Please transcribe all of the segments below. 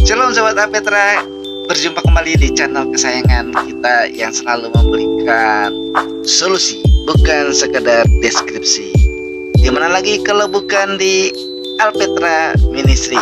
Shalom Sobat Apetra, berjumpa kembali di channel kesayangan kita yang selalu memberikan solusi, bukan sekedar deskripsi. Dimana lagi kalau bukan di Alpetra Ministry.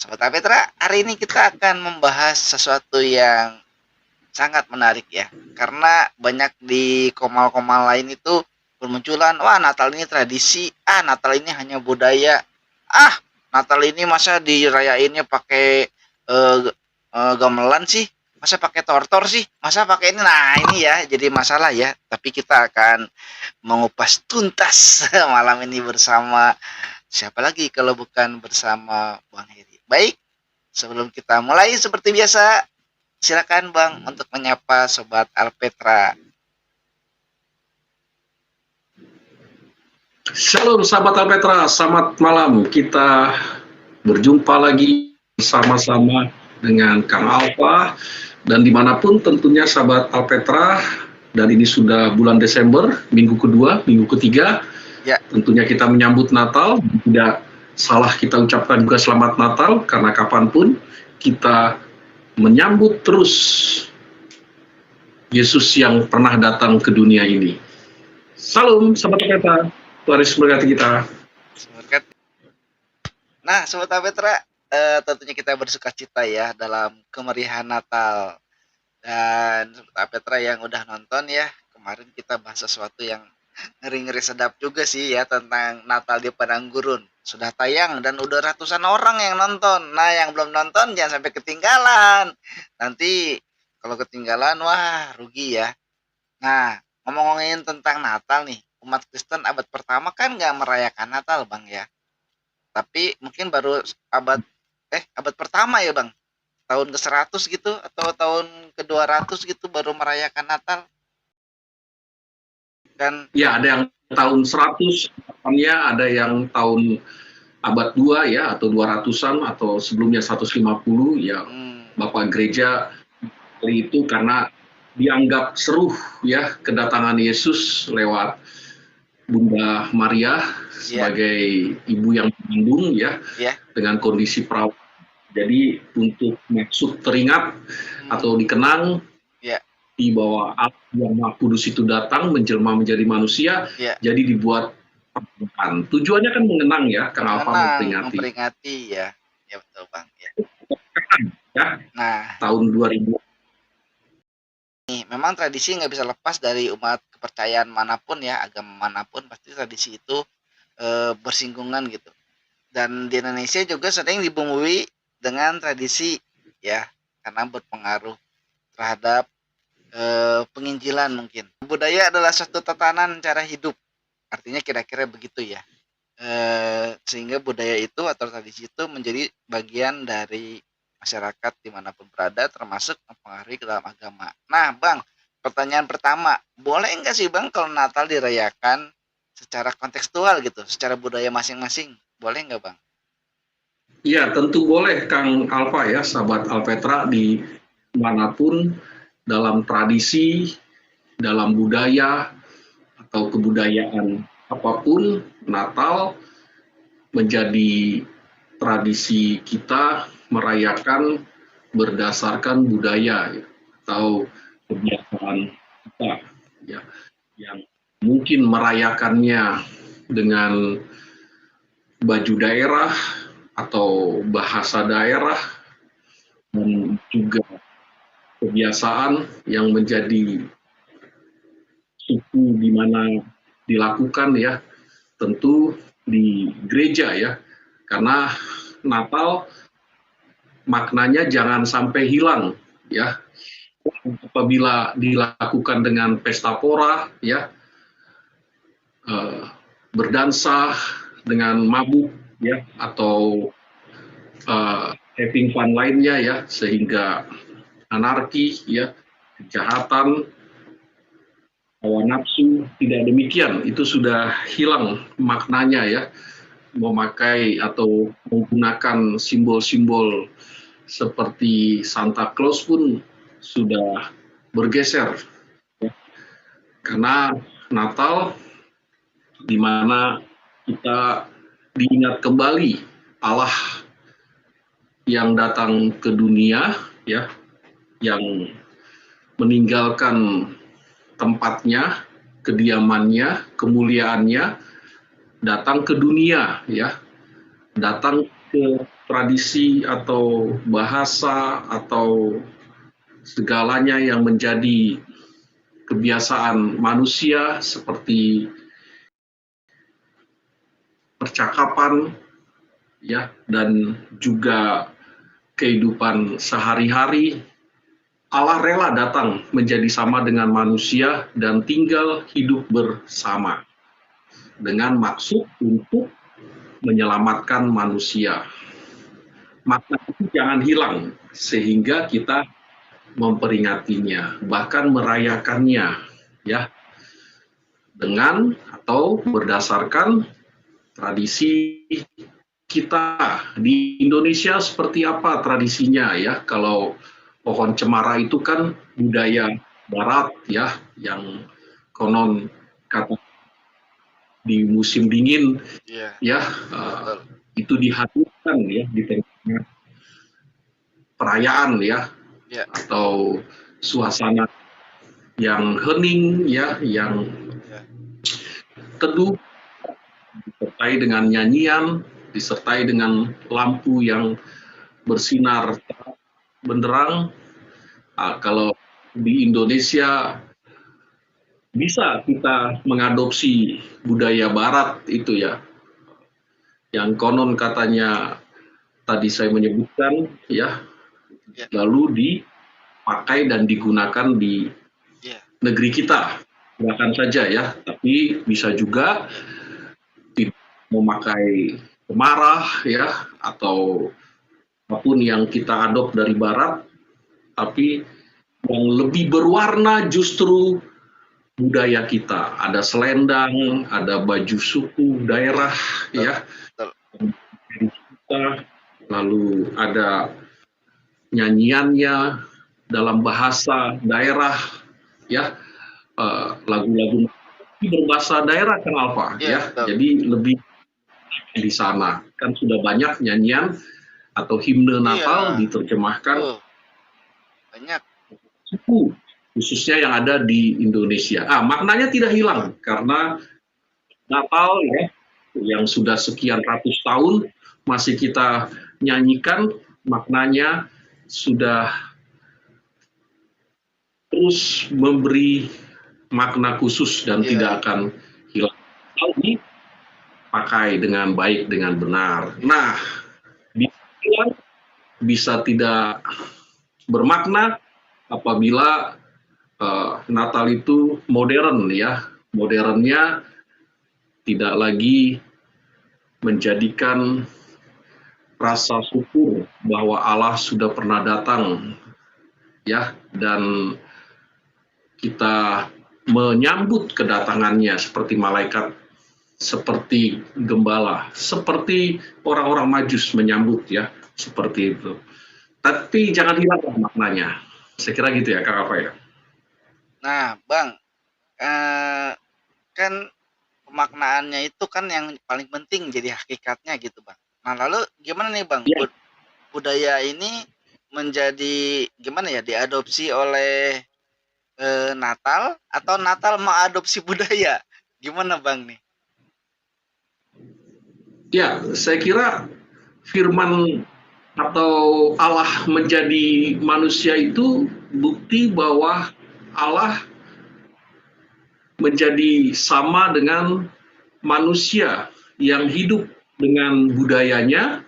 Sobat Apetra, hari ini kita akan membahas sesuatu yang sangat menarik ya. Karena banyak di komal-komal lain itu bermunculan, wah Natal ini tradisi, Natal ini hanya budaya, Natal ini masa dirayainnya pakai gamelan sih, masa pakai tortor sih, masa pakai ini. Nah ini ya jadi masalah ya. Tapi kita akan mengupas tuntas malam ini bersama siapa lagi kalau bukan bersama Bang Heri. Baik, sebelum kita mulai seperti biasa, silakan Bang untuk menyapa Sobat Alpetra. Shalom sahabat Alpetra, selamat malam. Kita berjumpa lagi bersama-sama dengan Kang Alfa dan dimanapun tentunya sahabat Alpetra. Dan ini sudah bulan Desember, minggu kedua, minggu ketiga. Ya. Tentunya kita menyambut Natal. Tidak salah kita ucapkan juga selamat Natal karena kapanpun kita menyambut terus Yesus yang pernah datang ke dunia ini. Salam sahabat Alpetra. Tuhan Yesus memberkati kita. Nah, Sobat Apetra, tentunya kita bersuka cita ya dalam kemeriahan Natal. Dan Sobat Apetra yang udah nonton ya, kemarin kita bahas sesuatu yang ngeri-ngeri sedap juga sih ya tentang Natal di Padang Gurun. Sudah tayang dan udah ratusan orang yang nonton. Nah, yang belum nonton jangan sampai ketinggalan. Nanti kalau ketinggalan, wah rugi ya. Nah, ngomong-ngomongin tentang Natal nih, umat Kristen abad pertama kan nggak merayakan Natal Bang ya. Tapi mungkin baru abad pertama ya Bang, tahun ke-100 gitu atau tahun ke-200 gitu baru merayakan Natal kan. Ya, ada yang tahun 100, ada yang tahun abad 2 ya, atau 200-an, atau sebelumnya 150 ya. Bapak Gereja kali itu karena dianggap seru ya kedatangan Yesus lewat Bunda Maria sebagai ibu yang mengandung ya, dengan kondisi perawan. Jadi untuk maksud teringat atau dikenang di bahwa Allah yang Maha Kudus itu datang menjelma menjadi manusia, jadi dibuat perayaan. Tujuannya kan mengenang ya, Kang Alfa memperingati ya. Ya betul Bang ya. Nah, tahun 2000 memang tradisi nggak bisa lepas dari umat kepercayaan manapun ya, agama manapun pasti tradisi itu bersinggungan gitu. Dan di Indonesia juga sering dibumbui dengan tradisi ya, karena berpengaruh terhadap penginjilan mungkin. Budaya adalah suatu tatanan cara hidup, artinya kira-kira begitu ya. Sehingga budaya itu atau tradisi itu menjadi bagian dari masyarakat dimanapun berada, termasuk mempengaruhi ke dalam agama. Nah Bang, pertanyaan pertama, boleh enggak sih Bang kalau Natal dirayakan secara kontekstual gitu, secara budaya masing-masing. Boleh nggak, Bang? Ya, tentu boleh Kang Alfa ya, sahabat Alpetra, di manapun dalam tradisi, dalam budaya atau kebudayaan apapun, Natal menjadi tradisi kita merayakan berdasarkan budaya ya, atau kebiasaan kita ya, yang mungkin merayakannya dengan baju daerah atau bahasa daerah, dan juga kebiasaan yang menjadi suku di mana dilakukan ya, tentu di gereja ya, karena Natal maknanya jangan sampai hilang ya, apabila dilakukan dengan pesta pora ya, berdansa dengan mabuk ya, atau having fun lainnya ya, sehingga anarki ya, kejahatan, hawa nafsu, tidak demikian, itu sudah hilang maknanya ya, memakai atau menggunakan simbol-simbol seperti Santa Claus pun sudah bergeser ya. Karena Natal di mana kita diingat kembali Allah yang datang ke dunia ya, yang meninggalkan tempatnya, kediamannya, kemuliaannya, datang ke dunia ya, datang ke tradisi atau bahasa atau segalanya yang menjadi kebiasaan manusia seperti percakapan ya, dan juga kehidupan sehari-hari. Allah rela datang menjadi sama dengan manusia dan tinggal hidup bersama dengan maksud untuk menyelamatkan manusia. Makna itu jangan hilang sehingga kita memperingatinya, bahkan merayakannya ya, dengan atau berdasarkan tradisi kita. Di Indonesia seperti apa tradisinya ya? Kalau pohon cemara itu kan budaya barat ya, yang konon kata di musim dingin ya, itu dihadirkan ya di tengah perayaan ya, atau suasana yang hening ya, yang teduh, disertai dengan nyanyian, disertai dengan lampu yang bersinar benderang. Kalau di Indonesia bisa kita mengadopsi budaya barat itu ya, yang konon katanya tadi saya menyebutkan ya, lalu dipakai dan digunakan di negeri kita, bahkan saja ya, tapi bisa juga memakai pemarah ya, atau apapun yang kita adopt dari barat, tapi yang lebih berwarna justru budaya kita. Ada selendang, ada baju suku daerah ya, lalu ada nyanyiannya dalam bahasa daerah ya, lagu-lagu berbahasa daerah kan Alfa ya, jadi lebih di sana kan sudah banyak nyanyian atau himne Natal diterjemahkan banyak suku khususnya yang ada di Indonesia. Maknanya tidak hilang karena Natal ya, yang sudah sekian ratus tahun masih kita nyanyikan, maknanya sudah terus memberi makna khusus dan tidak akan hilang. Pakai dengan baik, dengan benar. Nah, bisa tidak bermakna apabila Natal itu modern ya, modernnya tidak lagi menjadikan rasa syukur bahwa Allah sudah pernah datang ya, dan kita menyambut kedatangannya seperti malaikat seperti gembala, seperti orang-orang Majus menyambut ya, seperti itu. Tapi jangan hilangkan maknanya. Saya kira gitu ya, Kak apa ya? Nah, Bang, eh, kan pemaknaannya itu kan yang paling penting jadi hakikatnya gitu, Bang. Nah, lalu gimana nih, Bang? Ya, Budaya ini menjadi gimana ya, diadopsi oleh Natal atau Natal mengadopsi budaya? Gimana, Bang nih? ya, saya kira firman atau Allah menjadi manusia itu bukti bahwa Allah menjadi sama dengan manusia yang hidup dengan budayanya,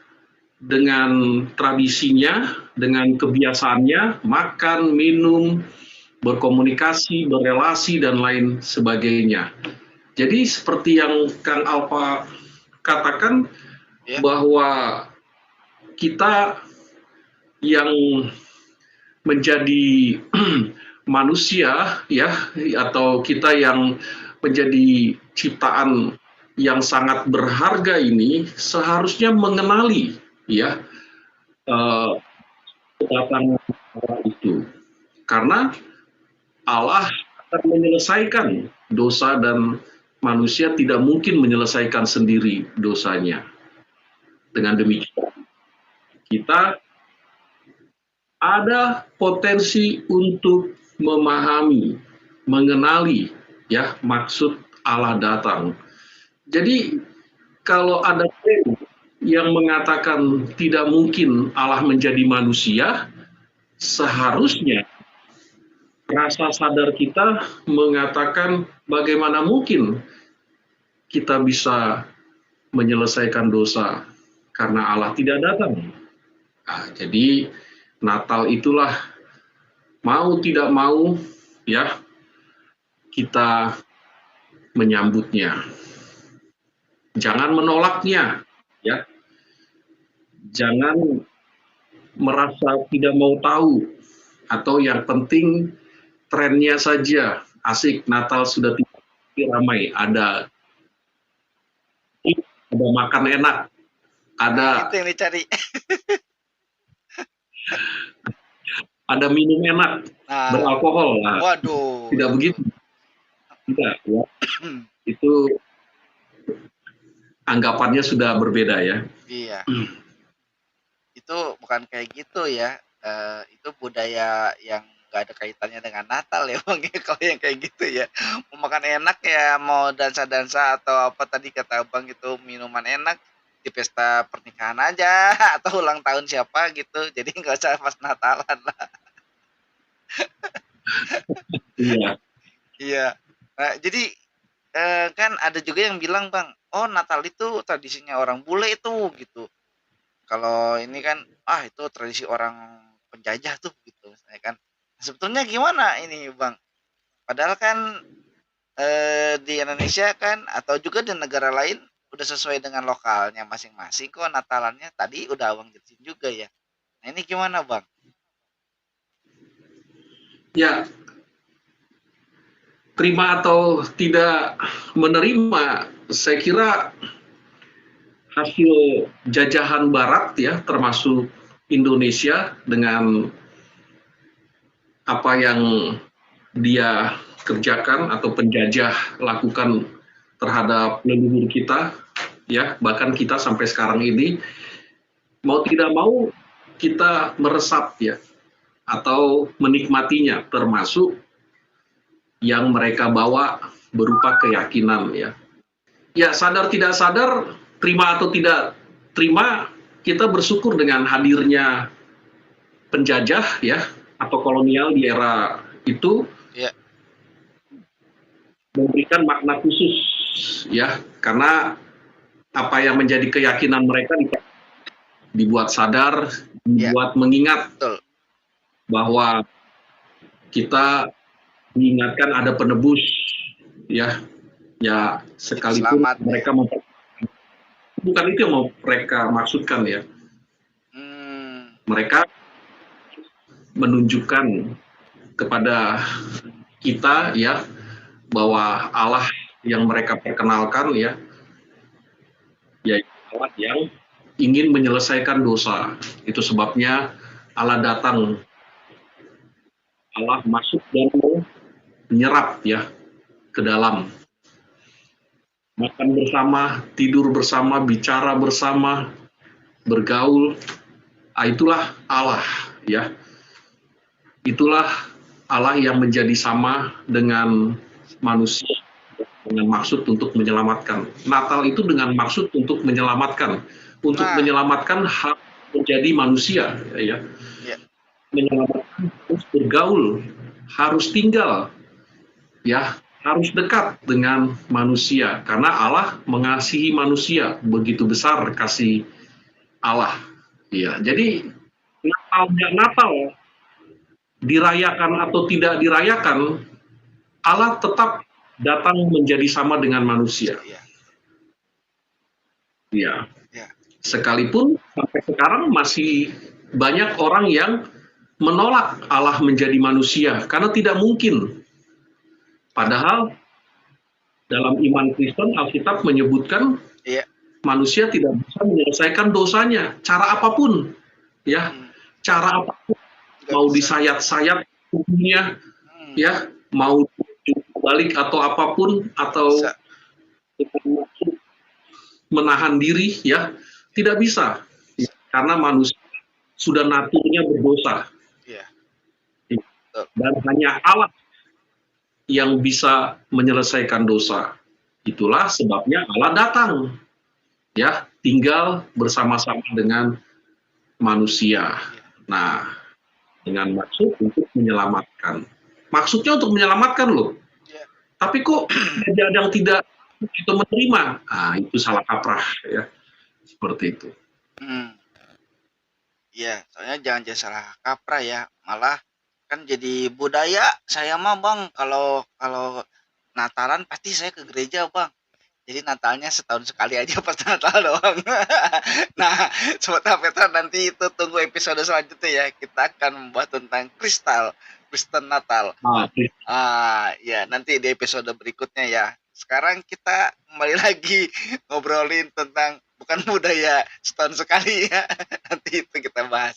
dengan tradisinya, dengan kebiasaannya, makan, minum, berkomunikasi, berelasi, dan lain sebagainya. Jadi seperti yang Kang Alfa katakan, Ya, bahwa kita yang menjadi manusia ya, atau kita yang menjadi ciptaan yang sangat berharga ini seharusnya mengenali ya eh, kedatangan Allah itu, karena Allah akan menyelesaikan dosa dan manusia tidak mungkin menyelesaikan sendiri dosanya. Dengan demikian kita ada potensi untuk memahami, mengenali ya maksud Allah datang. Jadi kalau ada klaim yang mengatakan tidak mungkin Allah menjadi manusia, seharusnya rasa sadar kita mengatakan bagaimana mungkin kita bisa menyelesaikan dosa karena Allah tidak datang. Nah, jadi Natal itulah mau tidak mau ya kita menyambutnya. Jangan menolaknya ya. Jangan merasa tidak mau tahu atau yang penting trennya saja. Asik, Natal sudah ramai, ada makan enak, nah, itu ada yang dicari. minum enak, Nah, beralkohol. Nah, waduh, tidak itu. begitu. Tidak, ya. Itu anggapannya sudah berbeda ya. Iya, itu bukan kayak gitu ya. Itu budaya yang gak ada kaitannya dengan Natal ya, Bang. Ya, kalau yang kayak gitu ya. Mau makan enak ya, mau dansa-dansa atau apa tadi kata Abang itu minuman enak di pesta pernikahan aja atau ulang tahun siapa gitu. Jadi nggak usah pas Natalan lah. Iya, Iya. Nah, jadi kan ada juga yang bilang, Bang, oh Natal itu tradisinya orang bule itu gitu. Kalau ini kan, ah itu tradisi orang penjajah tuh gitu, misalnya kan. Sebetulnya gimana ini Bang? Padahal kan di Indonesia kan atau juga di negara lain udah sesuai dengan lokalnya masing-masing kok Natalannya. Tadi udah Abang jelasin juga ya. Nah ini gimana Bang? ya, terima atau tidak menerima, saya kira hasil jajahan Barat ya, termasuk Indonesia dengan apa yang dia kerjakan atau penjajah lakukan terhadap leluhur kita, ya bahkan kita sampai sekarang ini mau tidak mau kita meresap ya atau menikmatinya, termasuk yang mereka bawa berupa keyakinan ya. Ya sadar tidak sadar, terima atau tidak terima, kita bersyukur dengan hadirnya penjajah ya atau kolonial di era itu, Ya, memberikan makna khusus ya, karena apa yang menjadi keyakinan mereka dibuat sadar, ya, dibuat mengingat betul. bahwa kita diingatkan ada penebus ya, ya sekalipun Selamat ya. mereka bukan itu yang mau mereka maksudkan ya. Hmm, Mereka menunjukkan kepada kita ya bahwa Allah yang mereka perkenalkan ya yaitu Allah yang ingin menyelesaikan dosa. Itu sebabnya Allah datang, Allah masuk dan menyerap ya ke dalam, makan bersama, tidur bersama, bicara bersama, bergaul. Itulah Allah ya. Itulah Allah yang menjadi sama dengan manusia dengan maksud untuk menyelamatkan. Natal itu dengan maksud untuk menyelamatkan. Untuk Nah, menyelamatkan hak menjadi manusia ya. ya, Menyelamatkan harus bergaul, harus tinggal ya, harus dekat dengan manusia karena Allah mengasihi manusia, begitu besar kasih Allah. Ya, jadi Natal dirayakan atau tidak dirayakan, Allah tetap datang menjadi sama dengan manusia. ya, Ya, ya. sekalipun sampai sekarang masih banyak orang yang menolak Allah menjadi manusia karena tidak mungkin. Padahal dalam iman Kristen Alkitab menyebutkan Iya. manusia tidak bisa menyelesaikan dosanya cara apapun, ya, Hmm, cara apapun, nggak mau bisa. disayat-sayat tubuhnya, Hmm, ya, mau balik atau apapun, atau bisa. menahan diri, ya, tidak bisa, karena manusia sudah naturnya berdosa, Iya, betul. dan hanya Allah yang bisa menyelesaikan dosa. Itulah sebabnya Allah datang, ya, tinggal bersama-sama dengan manusia. Nah, dengan maksud untuk menyelamatkan. Maksudnya untuk menyelamatkan loh. Iya. Tapi kok kadang tidak itu menerima? Ah, itu salah kaprah ya. Seperti itu. Hmm, iya, soalnya jangan jadi salah kaprah ya. Malah kan jadi budaya saya mah Bang, kalau kalau Natalan pasti saya ke gereja Bang. Jadi Natalnya setahun sekali aja pas Natal doang. Nah, Sobat Petra nanti itu tunggu episode selanjutnya ya. Kita akan membahas tentang Kristen Natal. Ah, Ya nanti di episode berikutnya ya. Sekarang kita kembali lagi ngobrolin tentang bukan budaya setahun sekali ya. Nanti itu kita bahas.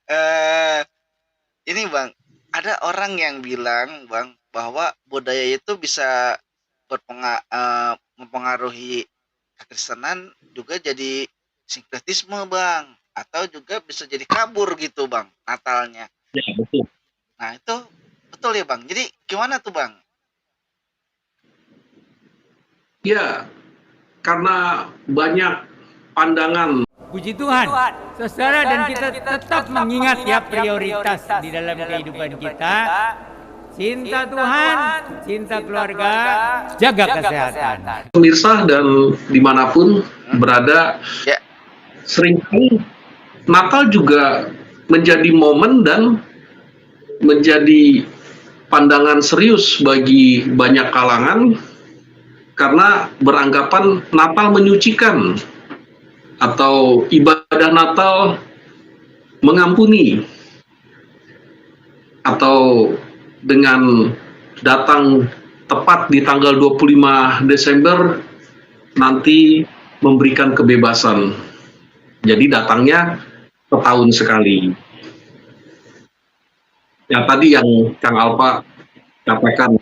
Eh, ini Bang, ada orang yang bilang Bang bahwa budaya itu bisa mempengaruhi kekristenan juga jadi sinkretisme Bang, atau juga bisa jadi kabur gitu Bang Natalnya. ya betul. Nah itu betul ya Bang. Jadi gimana tuh Bang? Ya, karena banyak pandangan. Puji Tuhan, saudara, dan kita tetap mengingat ya prioritas di dalam kehidupan kita. Cinta Tuhan, cinta keluarga, jaga kesehatan. Pemirsa dan dimanapun berada, Ya, seringkali Natal juga menjadi momen dan menjadi pandangan serius bagi banyak kalangan karena beranggapan Natal menyucikan atau ibadah Natal mengampuni, atau dengan datang tepat di tanggal 25 Desember nanti memberikan kebebasan. Jadi datangnya setahun sekali. Yang tadi yang Kang Alpa katakan,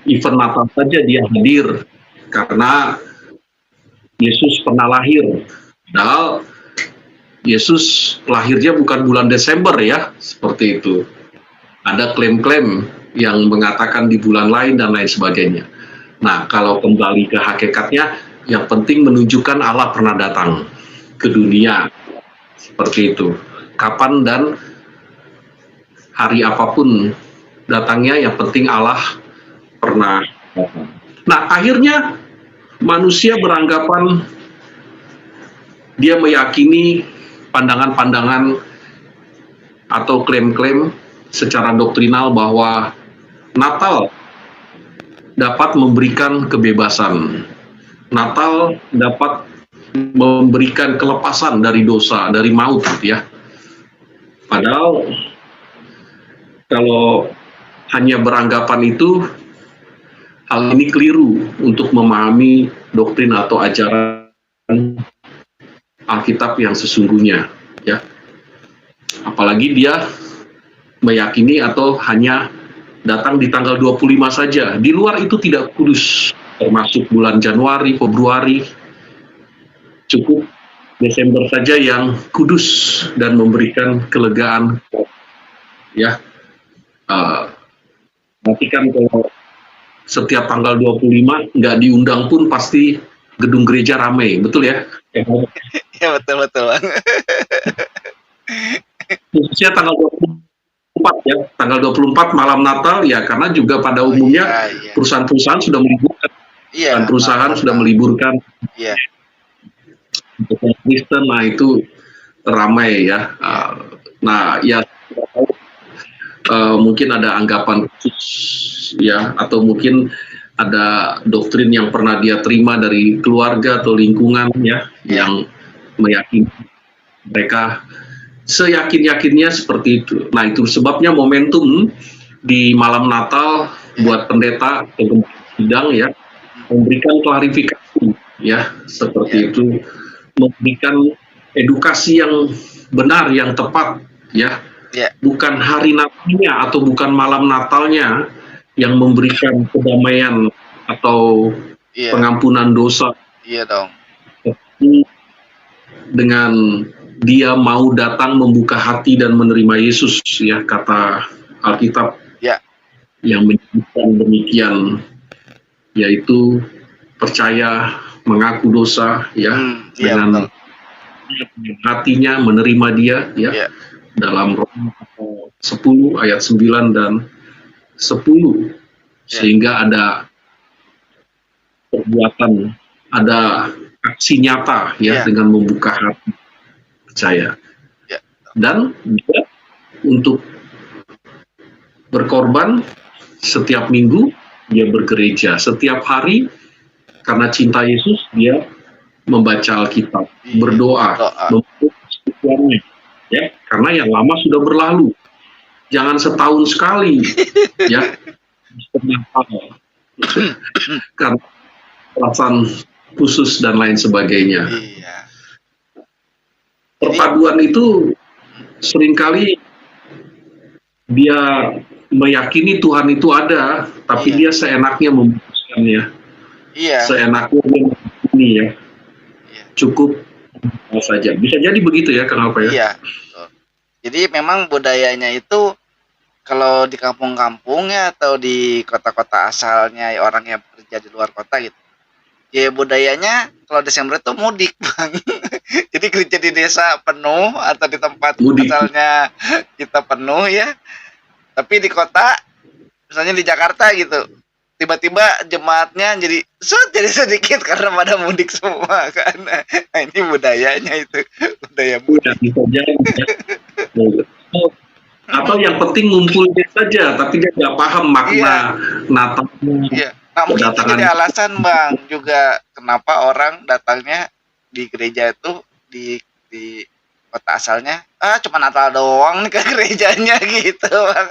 event Natal saja dia hadir karena Yesus pernah lahir. Padahal Yesus lahirnya bukan bulan Desember ya, seperti itu. Ada klaim-klaim yang mengatakan di bulan lain dan lain sebagainya. Nah, kalau kembali ke hakikatnya, yang penting menunjukkan Allah pernah datang ke dunia. Seperti itu. Kapan dan hari apapun datangnya, yang penting Allah pernah datang. Nah, akhirnya manusia beranggapan, dia meyakini pandangan-pandangan atau klaim-klaim secara doktrinal bahwa Natal dapat memberikan kebebasan. Natal dapat memberikan kelepasan dari dosa, dari maut ya. Padahal kalau hanya beranggapan itu, hal ini keliru untuk memahami doktrin atau ajaran Alkitab yang sesungguhnya, ya. Apalagi dia meyakini atau hanya datang di tanggal 25 saja. Di luar itu tidak kudus, termasuk bulan Januari, Februari. Cukup Desember saja yang kudus dan memberikan kelegaan. Ya, nanti kan kalau setiap tanggal 25 nggak diundang pun pasti gedung gereja ramai, betul ya? Ya betul Bang. Khususnya tanggal 24 ya, tanggal 24 malam Natal ya, karena juga pada umumnya Iya. perusahaan-perusahaan sudah meliburkan, Iya. dan perusahaan sudah meliburkan. Iya. Untuk Kristen, nah itu ramai ya. Nah ya, mungkin ada anggapan khusus ya, atau mungkin ada doktrin yang pernah dia terima dari keluarga atau lingkungan ya, yang meyakini mereka seyakin-yakinnya seperti itu. Nah itu sebabnya momentum di malam Natal buat pendeta atau sidang ya, memberikan klarifikasi ya, seperti itu, memberikan edukasi yang benar, yang tepat ya. Bukan hari Natalnya atau bukan malam Natalnya yang memberikan kedamaian atau pengampunan dosa. Iya dong. Tapi dengan dia mau datang membuka hati dan menerima Yesus ya, kata Alkitab yang menyebutkan demikian, yaitu percaya, mengaku dosa ya, dengan hatinya menerima dia ya, dalam Roma 10 ayat 9 dan 10, sehingga ada perbuatan, ada aksi nyata ya, dengan membuka hati, percaya, dan juga untuk berkorban. Setiap minggu dia bergereja, setiap hari karena cinta Yesus dia membaca Alkitab, berdoa, mempersiapkannya ya, karena yang lama sudah berlalu. Jangan setahun sekali ya, karena perasaan khusus dan lain sebagainya. Perpaduan itu seringkali dia meyakini Tuhan itu ada, tapi dia seenaknya memutuskannya, seenaknya dia meyakini ya, cukup saja. Bisa jadi begitu ya, kenapa ya? Iya, betul. Jadi memang budayanya itu kalau di kampung-kampung ya, atau di kota-kota asalnya orang yang bekerja di luar kota gitu, ya budayanya kalau Desember itu mudik Bang. Jadi kerja di desa penuh atau di tempat asalnya kita penuh ya, tapi di kota misalnya di Jakarta gitu, tiba-tiba jemaatnya jadi sedikit karena pada mudik semua kan. Nah ini budayanya itu, budaya mudik. Atau yang penting ngumpulnya saja, tapi dia nggak paham makna Natalnya. Nah, mungkin itu jadi alasan Bang juga kenapa orang datangnya di gereja itu di kota asalnya, cuma Natal doang nih ke gerejanya gitu Bang.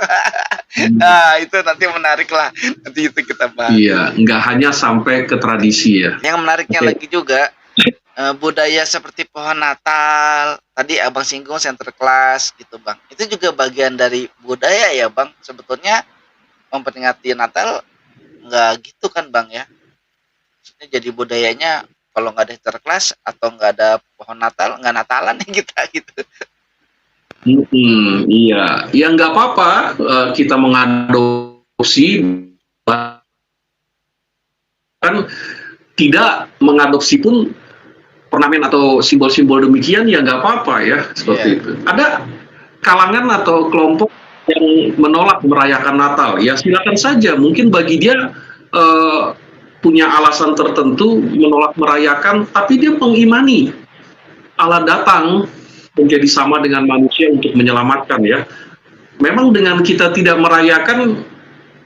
Nah itu nanti menarik lah, nanti itu kita bahas. Iya, nggak hanya sampai ke tradisi ya. Yang menariknya lagi juga budaya seperti pohon Natal, tadi Abang singgung Sinterklas gitu Bang, itu juga bagian dari budaya ya Bang. Sebetulnya memperingati Natal nggak gitu kan Bang ya, maksudnya jadi budayanya kalau nggak ada Sinterklas atau nggak ada pohon Natal, nggak Natalan nih kita gitu. Iya, ya nggak apa-apa kita mengadopsi, kan tidak mengadopsi pun ornamen atau simbol-simbol demikian ya nggak apa-apa ya, seperti itu. Ada kalangan atau kelompok yang menolak merayakan Natal, ya silakan saja. Mungkin bagi dia punya alasan tertentu menolak merayakan, tapi dia mengimani Allah datang menjadi sama dengan manusia untuk menyelamatkan ya. Memang dengan kita tidak merayakan,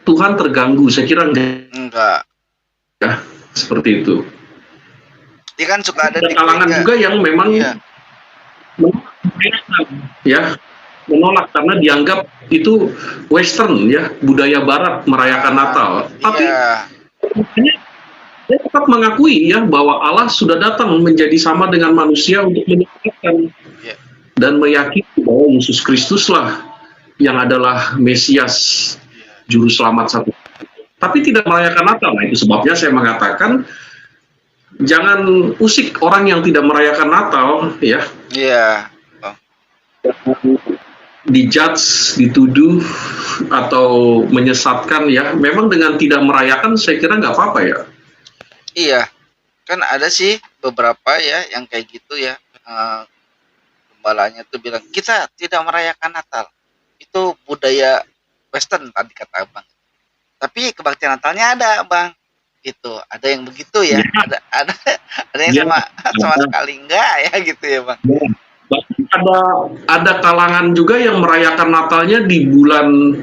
Tuhan terganggu, saya kira enggak. Ya, seperti itu. Dia kan suka ada di kalangan juga yang memang menolak karena dianggap itu Western ya, budaya Barat merayakan Natal. Tapi Dia tetap mengakui ya bahwa Allah sudah datang menjadi sama dengan manusia untuk menyelamatkan Iya. dan meyakini bahwa Yesus Kristuslah yang adalah Mesias, Iya. juru selamat satu. Tapi tidak merayakan Natal. Nah, itu sebabnya saya mengatakan jangan usik orang yang tidak merayakan Natal ya, Iya. Oh, dijudge, dituduh atau menyesatkan ya. Memang dengan tidak merayakan saya kira nggak apa-apa ya. iya. Kan ada sih beberapa ya yang kayak gitu ya. Gembalanya tuh bilang kita tidak merayakan Natal. Itu budaya Western tadi kata Abang. Tapi kebaktian Natalnya ada, Bang. Gitu. Ada yang begitu ya. Ya, Ada yang ya, sama ada. sekali enggak ya gitu ya, Bang. Ya. Bahkan ada kalangan juga yang merayakan Natalnya di bulan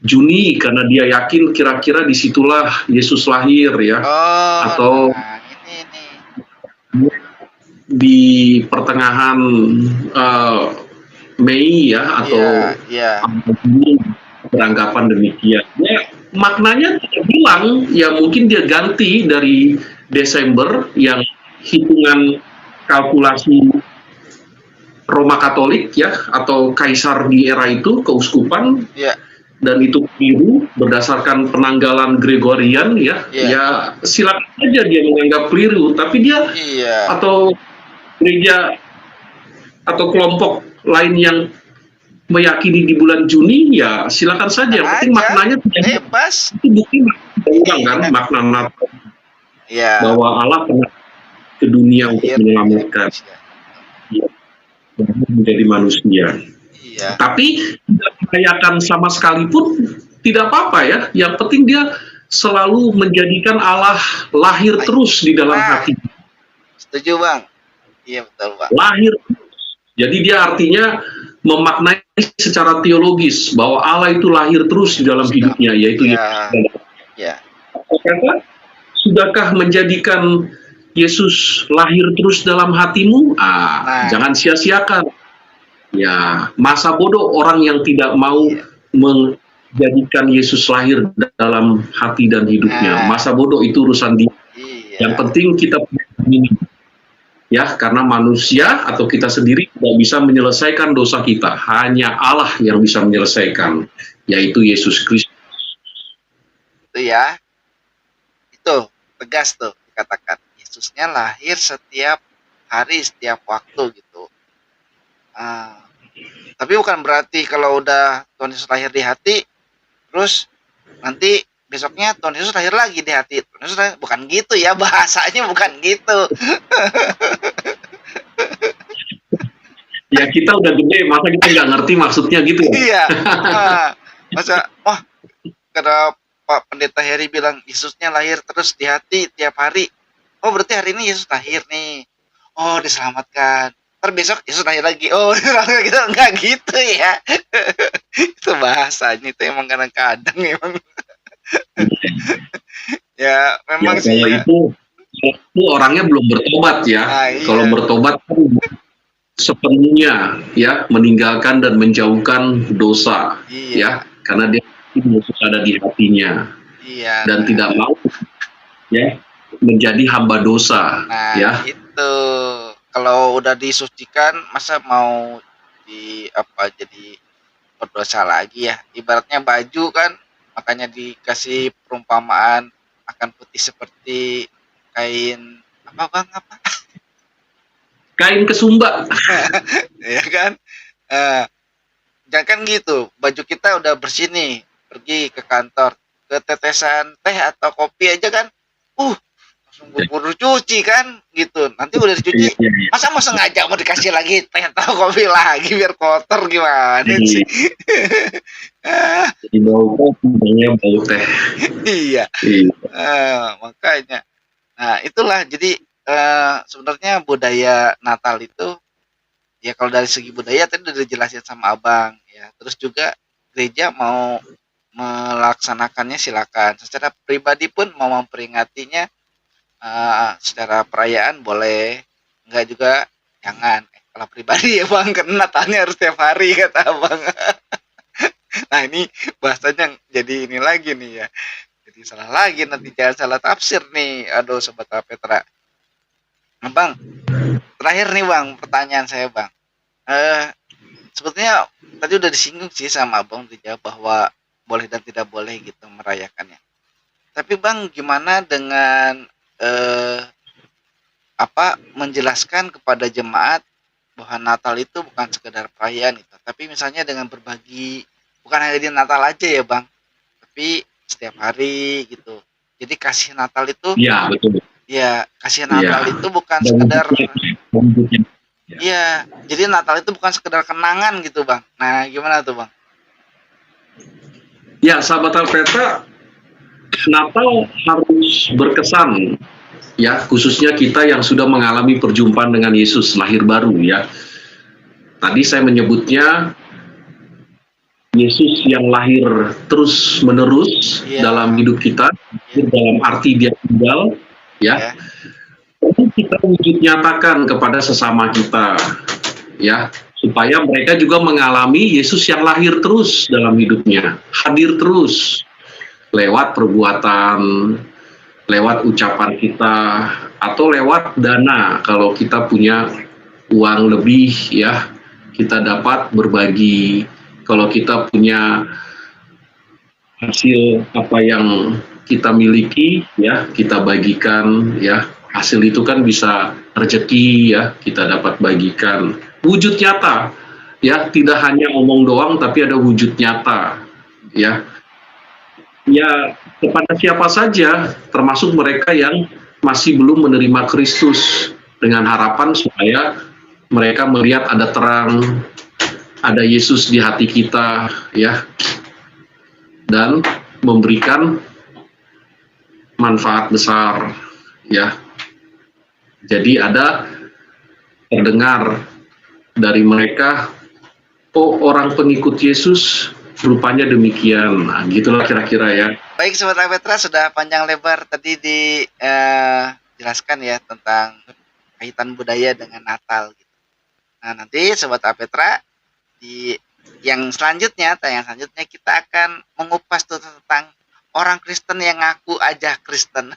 Juni karena dia yakin kira-kira disitulah Yesus lahir ya, Oh, atau nah ini nih. di pertengahan Mei ya, atau Iya, iya. Juni beranggapan demikian. Ya, maknanya tidak bilang ya mungkin dia ganti dari Desember yang hitungan kalkulasi Roma Katolik ya, atau kaisar di era itu, keuskupan, Iya, dan itu keliru berdasarkan penanggalan Gregorian ya, iya. ya silakan saja dia menganggap keliru, tapi dia Iya. atau gereja atau kelompok lain yang meyakini di bulan Juni ya silakan saja, yang penting Aja maknanya tidak bebas. itu bukti ulang kan makna Natal Iya. bahwa Allah pernah ke dunia untuk Lahir menyelamatkan Indonesia. menjadi manusia. Iya. Tapi tidak merayakan sama sekali pun tidak apa-apa ya. Yang penting dia selalu menjadikan Allah lahir terus di dalam Nah, hati. setuju, Bang. Iya, betul, Bang. Lahir terus. Jadi dia artinya memaknai secara teologis bahwa Allah itu lahir terus di dalam hidupnya, yaitu Iya. Yesus. Iya. Apakah sudahkah menjadikan Yesus lahir terus dalam hatimu? Nah. Jangan sia-siakan. Ya, masa bodoh orang yang tidak mau Iya. menjadikan Yesus lahir dalam hati dan hidupnya. Nah. Masa bodoh itu urusan dia. Iya. Yang penting kita ini ya, karena manusia atau kita sendiri tidak bisa menyelesaikan dosa kita. Hanya Allah yang bisa menyelesaikan, yaitu Yesus Kristus. Itu ya. Itu tegas tuh dikatakan. Yesusnya lahir setiap hari, setiap waktu gitu. Tapi bukan berarti kalau udah Tuhan Yesus lahir di hati, terus nanti besoknya Tuhan Yesus lahir lagi di hati. Tuhan Yesus lahir, bukan gitu ya, bahasanya bukan gitu. Ya kita udah gede, masa kita nggak ngerti maksudnya gitu ya? Iya. Masa, karena Pak Pendeta Heri bilang Yesusnya lahir terus di hati tiap hari. Oh, berarti hari ini Yesus lahir nih. Oh, diselamatkan. Ntar besok Yesus lahir lagi. Oh, gitu. Enggak gitu ya. Itu bahasanya itu emang kadang-kadang emang. Ya, memang Ya, sih. kalau itu orangnya belum bertobat ya. Iya. Kalau bertobat kan sepenuhnya ya meninggalkan dan menjauhkan dosa. Iya. Ya, karena dia Yesus ada di hatinya. Iya. Dan tidak mau ya menjadi hamba dosa. Nah, Ya. itu kalau udah disucikan masa mau jadi berdosa lagi ya. Ibaratnya baju kan, makanya dikasih perumpamaan akan putih seperti kain apa? Kain kesumba. Ya kan? Jangan kan gitu, baju kita udah bersih nih, pergi ke kantor, ketetesan teh atau kopi aja kan, langsung buru-buru cuci kan, gitu. Nanti udah dicuci, Iya. masa mau sengaja mau dikasih lagi teh atau kopi lagi biar kotor gimana sih? Jadi bau kopinya bau teh. Iya. Iya. Makanya. Nah, itulah jadi sebenarnya budaya Natal itu ya kalau dari segi budaya tadi udah dijelasin sama Abang ya. Terus juga gereja mau melaksanakannya silakan. Secara pribadi pun mau memperingatinya secara perayaan boleh, enggak juga jangan. Kalau pribadi ya Bang, karena Natalnya harus tiap hari kata Abang. Nah, ini bahasanya jadi ini lagi nih ya. jadi salah lagi nanti, jangan salah tafsir nih. Aduh sobat Petra. Nah, Bang, terakhir nih Bang, pertanyaan saya Bang. Sebetulnya tadi udah disinggung sih sama Abang dijawab bahwa boleh dan tidak boleh gitu merayakannya. Tapi Bang, gimana dengan menjelaskan kepada jemaat bahwa Natal itu bukan sekedar perayaan gitu, tapi misalnya dengan berbagi, bukan hanya di Natal aja ya Bang, tapi setiap hari gitu. Jadi kasih Natal itu, Ya, betul. ya kasih Iya. Natal itu bukan Dan sekedar, wujudnya. iya, jadi Natal itu bukan sekedar kenangan gitu Bang. Nah gimana tuh Bang? Ya, sahabat Alpetra, Natal harus berkesan, ya, khususnya kita yang sudah mengalami perjumpaan dengan Yesus lahir baru, ya. Tadi saya menyebutnya Yesus yang lahir terus menerus Iya. dalam hidup kita, dalam arti dia tinggal, ya. Perlu kita wujud nyatakan kepada sesama kita, ya, supaya mereka juga mengalami Yesus yang lahir terus dalam hidupnya, hadir terus lewat perbuatan, lewat ucapan kita, atau lewat dana. Kalau kita punya uang lebih, ya, kita dapat berbagi. Kalau kita punya hasil apa yang kita miliki, ya, kita bagikan, ya. Hasil itu kan bisa rezeki, ya, kita dapat bagikan. Wujud nyata, ya, tidak hanya omong doang, tapi ada wujud nyata, ya. Ya, kepada siapa saja, termasuk mereka yang masih belum menerima Kristus, dengan harapan supaya mereka melihat ada terang, ada Yesus di hati kita, ya, dan memberikan manfaat besar, ya. Jadi ada terdengar dari mereka, oh, orang pengikut Yesus rupanya demikian. Nah, gitulah kira-kira, ya. Baik Sobat Petra, sudah panjang lebar tadi dijelaskan ya tentang kaitan budaya dengan Natal gitu. Nah nanti Sobat Petra di yang selanjutnya, tayang selanjutnya kita akan mengupas tuh tentang orang Kristen yang ngaku aja Kristen.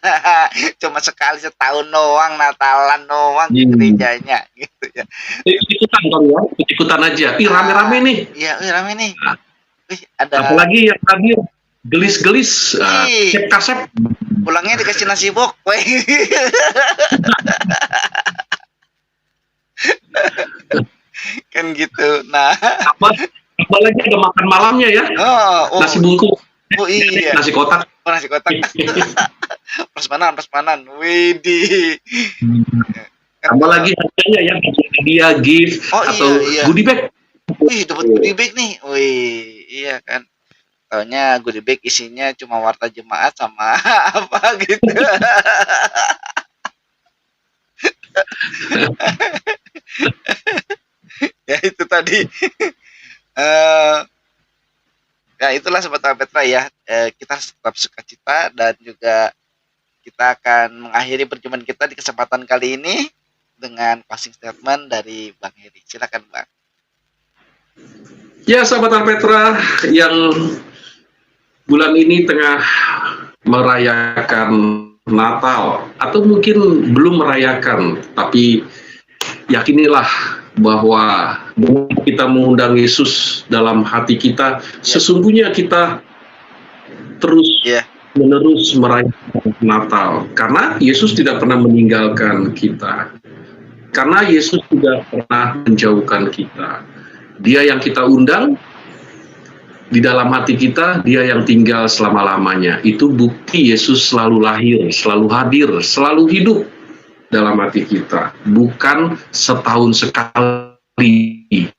Cuma sekali setahun doang, Natalan doang di gerejanya gitu ya. Ikutan dong, ya, ikutan aja. Ih, rame-rame nih. Iya, rame nih. Wih, ada Apalagi yang hadir gelis-gelis, Ih. kasep. pulangnya dikasih nasi bok, weh. Kan gitu. Nah, Apalagi ada makan malamnya, ya. oh, Nasi bungkus. oh iya, Nasi kotak. oh, nasi kotak. Prasmanan, widih. Apalagi harganya, ya, hadiah, gift, Oh, atau iya. goodie bag. Wih, dapat goodie bag nih. Wih, iya kan. Taunya goodie bag isinya cuma warta jemaat sama apa gitu. Ya itu tadi. Ya itulah Sobat Petra ya. Kita harus tetap sukacita dan juga kita akan mengakhiri perjumpaan kita di kesempatan kali ini dengan closing statement dari Bang Heri. Silakan Bang. Ya, sahabat Petra yang bulan ini tengah merayakan Natal atau mungkin belum merayakan, tapi yakinilah bahwa kita mengundang Yesus dalam hati kita, sesungguhnya kita terus menerus merayakan Natal, karena Yesus tidak pernah meninggalkan kita, karena Yesus tidak pernah menjauhkan kita. Dia yang kita undang di dalam hati kita, dia yang tinggal selama-lamanya. Itu bukti Yesus selalu lahir, selalu hadir, selalu hidup dalam hati kita, bukan setahun sekali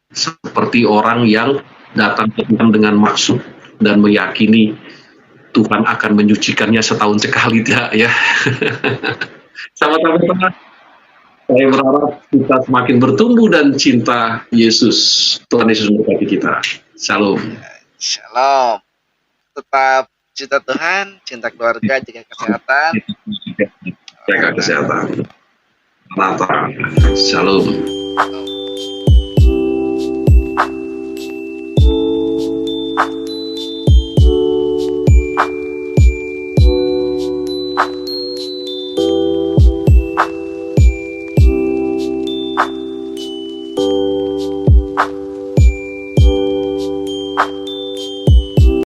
seperti orang yang datang ke Tuhan dengan maksud dan meyakini Tuhan akan menyucikannya setahun sekali, tidak, ya. Sama-sama, saya berharap kita semakin bertumbuh dan cinta Yesus. Tuhan Yesus memberkati kita. Shalom. Shalom. Tetap cinta Tuhan, cinta keluarga, jaga kesehatan. Jaga kesehatan. Natal. Shalom.